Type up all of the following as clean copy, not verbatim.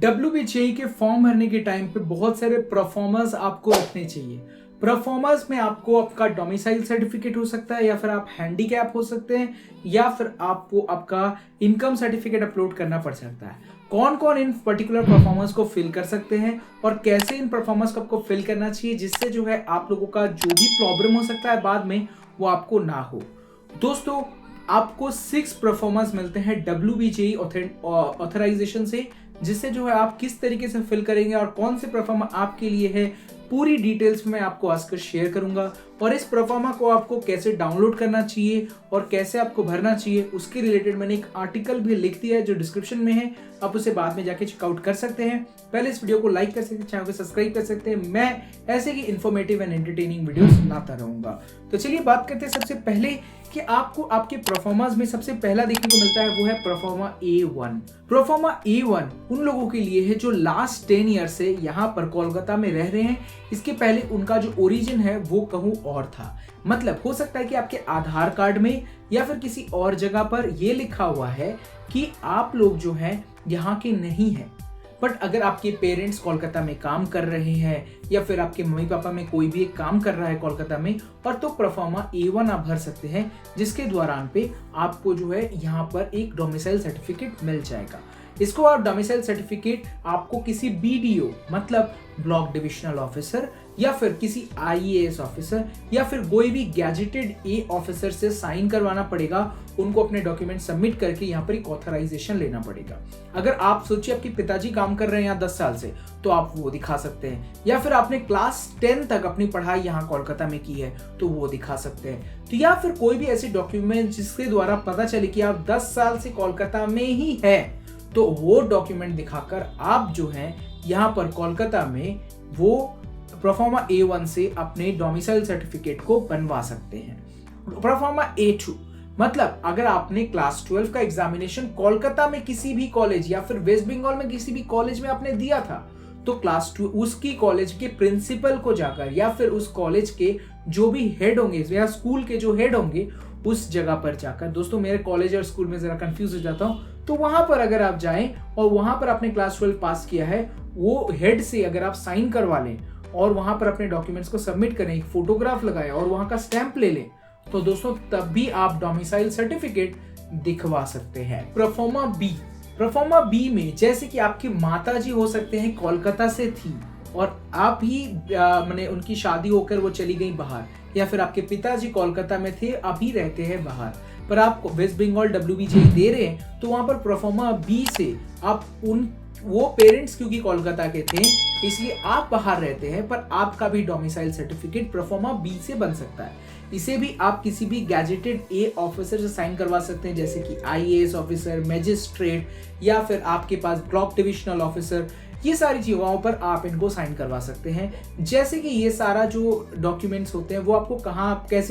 WBJEE के form भरने के टाइम पे बहुत सारे परफॉर्मर्स आपको रखने चाहिए। परफॉर्मर्स में आपको आपका डोमिसाइल सर्टिफिकेट हो सकता है, या फिर आप हैंडीकैप हो सकते हैं, या फिर आपको आपका इनकम सर्टिफिकेट अपलोड करना पड़ सकता है। कौन कौन इन पर्टिकुलर परफॉर्मर्स को फिल कर सकते हैं और कैसे इन परफॉर्मर्स को आपको फिल करना चाहिए, जिससे जो है आप लोगों का जो भी प्रॉब्लम हो सकता है बाद में वो आपको ना हो। दोस्तों, आपको 6 परफॉर्मर्स मिलते हैं WBJEE ऑथराइजेशन से, जिससे जो है आप किस तरीके से फिल करेंगे और कौन से परफॉर्मर आपके लिए है, पूरी डिटेल्स में मैं आपको आजकल शेयर करूंगा। और इस परफॉर्मा को आपको कैसे डाउनलोड करना चाहिए और कैसे आपको भरना चाहिए, उसके रिलेटेड मैंने एक आर्टिकल भी लिख दिया है जो डिस्क्रिप्शन में है, आप उसे बाद में जाके चेकआउट कर सकते हैं। पहले इस वीडियो को लाइक कर सकते हैं, चैनल को सब्सक्राइब कर सकते हैं। मैं ऐसे ही इंफॉर्मेटिव एंड एंटरटेनिंग वीडियोस लाता रहूंगा। तो चलिए बात करते हैं सबसे पहले कि आपको आपके परफॉर्मर्स में सबसे पहला देखने को मिलता है, वो है परफॉर्मा A1। परफॉर्मा A1 उन लोगों के लिए है जो लास्ट 10 ईयर से यहाँ पर कोलकाता में रह रहे हैं। इसके पहले उनका जो ओरिजिन है वो कहूँ और था, मतलब हो सकता है कि आपके आधार कार्ड में या फिर किसी और जगह पर ये लिखा हुआ है कि आप लोग जो है यहाँ के नहीं है, बट अगर आपके पेरेंट्स कोलकाता में काम कर रहे हैं या फिर आपके मम्मी पापा में कोई भी एक काम कर रहा है कोलकाता में, और तो परफॉर्मा A1 आप भर सकते हैं, जिसके दौरान पे आपको जो है यहाँ पर एक डोमिसाइल सर्टिफिकेट मिल जाएगा। इसको आप डोमिसाइल सर्टिफिकेट आपको किसी BDO मतलब ब्लॉक डिविजनल ऑफिसर या फिर किसी IAS ऑफिसर या फिर कोई भी गैजेटेड A ऑफिसर से साइन करवाना पड़ेगा। उनको अपने डॉक्यूमेंट सबमिट करके यहाँ पर एक ऑथराइजेशन लेना पड़ेगा। अगर आप सोचिए आपके पिताजी काम कर रहे हैं यहाँ 10 साल से, तो आप वो दिखा सकते हैं, या फिर आपने क्लास 10 तक अपनी पढ़ाई यहाँ कोलकाता में की है तो वो दिखा सकते हैं। तो या फिर कोई भी ऐसे डॉक्यूमेंट जिसके द्वारा पता चले कि आप 10 साल से कोलकाता में ही है, तो वो डॉक्यूमेंट दिखाकर आप जो है यहाँ पर कोलकाता में वो परफॉर्मा A1 से अपने डोमिसाइल सर्टिफिकेट को बनवा सकते हैं। परफॉर्मा A2 मतलब अगर आपने क्लास 12 का एग्जामिनेशन कोलकाता में किसी भी कॉलेज या फिर वेस्ट बंगाल में किसी भी कॉलेज में आपने दिया था, तो क्लास 2 उसकी कॉलेज के प्रिंसिपल को जाकर या फिर उस कॉलेज के जो भी हेड होंगे या स्कूल के जो हेड होंगे उस जगह पर जाकर, दोस्तों मेरे कॉलेज और स्कूल में जरा कंफ्यूज हो जाता हूं, तो वहां पर अगर आप जाएं और वहां पर आपने क्लास 12 पास किया है, वो हेड से अगर आप साइन करवा लें और वहां पर अपने डॉक्यूमेंट्स को सबमिट करें, एक फोटोग्राफ लगाएं और वहां का स्टैंप ले लें, तो दोस्तों तब भी आप डोमिसाइल सर्टिफिकेट दिखवा सकते हैं। परफॉर्मा बी में जैसे कि आपकी माताजी हो सकते हैं कोलकाता से थी और आप ही माने उनकी शादी होकर वो चली गई बाहर, या फिर आपके पिताजी कोलकाता में थे अभी रहते हैं बाहर, पर आप वेस्ट बंगाल WBJEE दे रहे हैं, तो वहां पर परफॉर्मा बी से आप वो पेरेंट्स क्योंकि कोलकाता के थे इसलिए आप बाहर रहते हैं, पर आपका भी डोमिसाइल सर्टिफिकेट परफॉर्मा बी से बन सकता है। इसे भी आप किसी भी गैजेटेड A ऑफिसर से साइन करवा सकते हैं, जैसे कि IAS ऑफिसर, मैजिस्ट्रेट या फिर आपके पास ब्लॉक डिविजनल ऑफिसर, ये सारी जगहों पर आप इनको साइन करवा सकते हैं। जैसे कि ये सारा जो डॉक्यूमेंट्स होते हैं वो आपको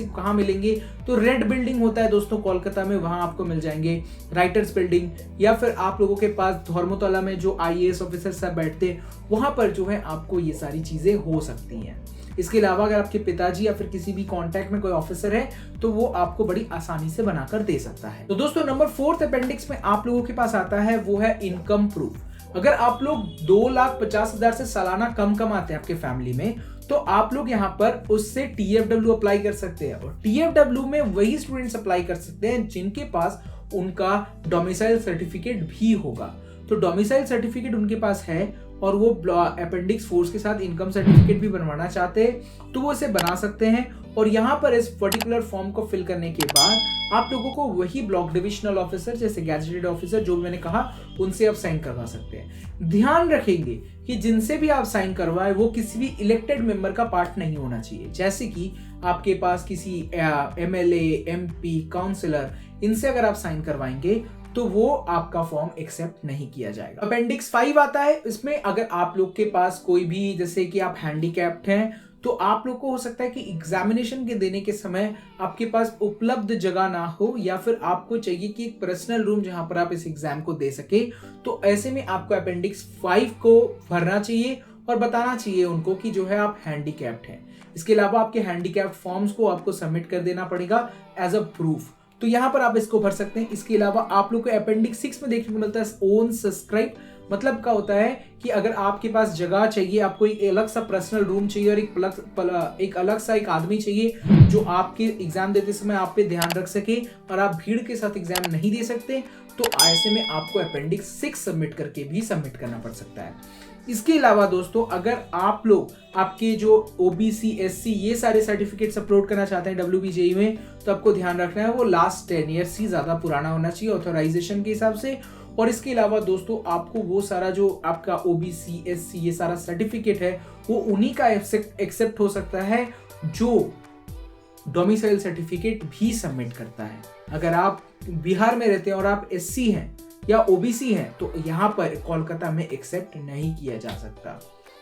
कहाँ मिलेंगे, तो रेड बिल्डिंग होता है दोस्तों कोलकाता में, वहां आपको मिल जाएंगे, राइटर्स बिल्डिंग, या फिर आप लोगों के पास धर्मतला में जो IAS ऑफिसर सब बैठते हैं वहां पर जो है आपको ये सारी चीजें हो सकती हैं। इसके अलावा अगर आपके पिताजी या फिर किसी भी कांटेक्ट में कोई ऑफिसर है तो वो आपको बड़ी आसानी से बनाकर दे सकता है। तो दोस्तों नंबर 4 अपेंडिक्स में आप लोगों के पास आता है वो है इनकम प्रूफ। अगर आप लोग 2,50,000 से सालाना कम कमाते हैं आपके फैमिली में, तो आप लोग यहाँ पर उससे TFW अप्लाई कर सकते हैं, और TFW में वही स्टूडेंट्स अप्लाई कर सकते हैं जिनके पास उनका डोमिसाइल सर्टिफिकेट भी होगा। तो डोमिसाइल सर्टिफिकेट उनके पास है और वो अपेंडिक्स 4 के साथ इनकम सर्टिफिकेट भी बनवाना चाहते हैं तो वो इसे बना सकते हैं। और यहाँ पर इस पर्टिकुलर फॉर्म को फिल करने के बाद आप लोगों को वही ब्लॉक डिविजनल ऑफिसर जैसे गैजेटेड ऑफिसर जो मैंने कहा उनसे आप साइन करवा सकते हैं। ध्यान रखेंगे कि जिनसे भी आप साइन करवाए वो किसी भी इलेक्टेड मेंबर का पार्ट नहीं होना चाहिए, जैसे कि आपके पास किसी MLA, MP, काउंसिलर, इनसे अगर आप साइन करवाएंगे तो वो आपका फॉर्म एक्सेप्ट नहीं किया जाएगा। अपेंडिक्स 5 आता है, इसमें अगर आप लोग के पास कोई भी जैसे कि आप हैंडीकैप्ड हैं तो आप लोग को हो सकता है कि एग्जामिनेशन के देने के समय आपके पास उपलब्ध जगह ना हो, या फिर आपको चाहिए कि एक पर्सनल रूम जहां पर आप इस एग्जाम को दे सके, तो ऐसे में आपको अपेंडिक्स 5 को भरना चाहिए और बताना चाहिए उनको कि जो है आप हैंडीकैप्ड हैं। इसके अलावा आपके हैंडीकैप्ड फॉर्म्स को आपको सबमिट कर देना पड़ेगा एज अ प्रूफ, तो यहाँ पर आप इसको भर सकते हैं। इसके अलावा आप लोग को अपेंडिक्स 6 में देखने को मिलता है ओन सब्सक्राइब, मतलब क्या होता है कि अगर आपके पास जगह चाहिए, आपको एक अलग सा पर्सनल रूम चाहिए और एक अलग सा एक आदमी चाहिए जो आपके एग्जाम देते समय आप पे ध्यान रख सके और आप भीड़ के साथ एग्जाम नहीं दे सकते, तो ऐसे में आपको अपेंडिक्स 6 सबमिट करके भी सबमिट करना पड़ सकता है। इसके अलावा दोस्तों, अगर आप लोग आपके जो ओबीसी एससी ये सारे सर्टिफिकेट्स अपलोड करना चाहते हैं WBJE में, तो आपको ध्यान रखना है वो लास्ट 10 ईयर्स ही ज्यादा पुराना होना चाहिए ऑथराइजेशन के हिसाब से। और इसके अलावा दोस्तों, आपको वो सारा जो आपका ओबीसी एससी ये सारा सर्टिफिकेट है वो उन्हीं का एक्सेप्ट हो सकता है जो डोमिसाइल सर्टिफिकेट भी सबमिट करता है। अगर आप बिहार में रहते हैं और आप एससी हैं या ओबीसी हैं, तो यहाँ पर कोलकाता में एक्सेप्ट नहीं किया जा सकता।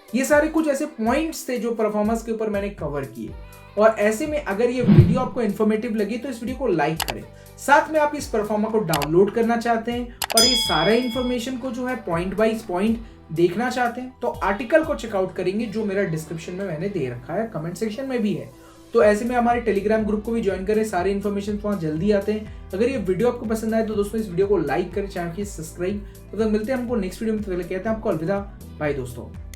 ये सारे कुछ ऐसे पॉइंट्स थे जो परफॉर्मेंस के ऊपर मैंने कवर किए। और ऐसे में अगर ये वीडियो आपको इन्फॉर्मेटिव लगी तो इस वीडियो को लाइक करें। साथ में आप इस परफॉर्मा को डाउनलोड करना चाहते हैं और ये सारा इंफॉर्मेशन को जो है पॉइंट वाइज पॉइंट देखना चाहते हैं, तो आर्टिकल को चेकआउट करेंगे जो मेरा डिस्क्रिप्शन में मैंने दे रखा है, कमेंट सेक्शन में भी है। तो ऐसे में हमारे टेलीग्राम ग्रुप को भी ज्वाइन करें, सारे इन्फॉर्मेशन वहाँ जल्दी आते हैं। अगर ये वीडियो आपको पसंद आए तो दोस्तों इस वीडियो को लाइक करें, चैनल की सब्सक्राइब। तो मिलते हैं हमको नेक्स्ट वीडियो में, तो कहते हैं आपको अलविदा, बाय दोस्तों।